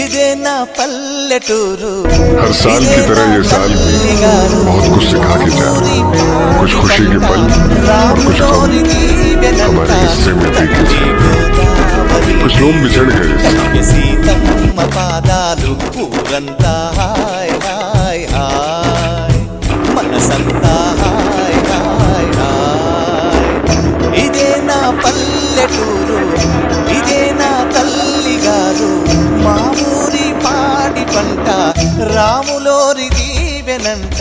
ఇదే నా పల్లెటూరు हर साल की तरह ये साल भी बहुत कुछ सिखा के जा रहा है। कुछ खुशी के पल और कुछ गम हमारे हिस्से में देखे जाए। कुछ लोग बिछड़ गए సీతమ్మ పాదాలు ఊరంతా హాయ్ హాయ్ హాయ్ మనసంతా హాయ్ హాయ్ హాయ్ ఇదే నా పల్లెటూరు ఇదే నా తల్లి గారు మా ఊరి పాడి పంట రాములోరి దీవెనంట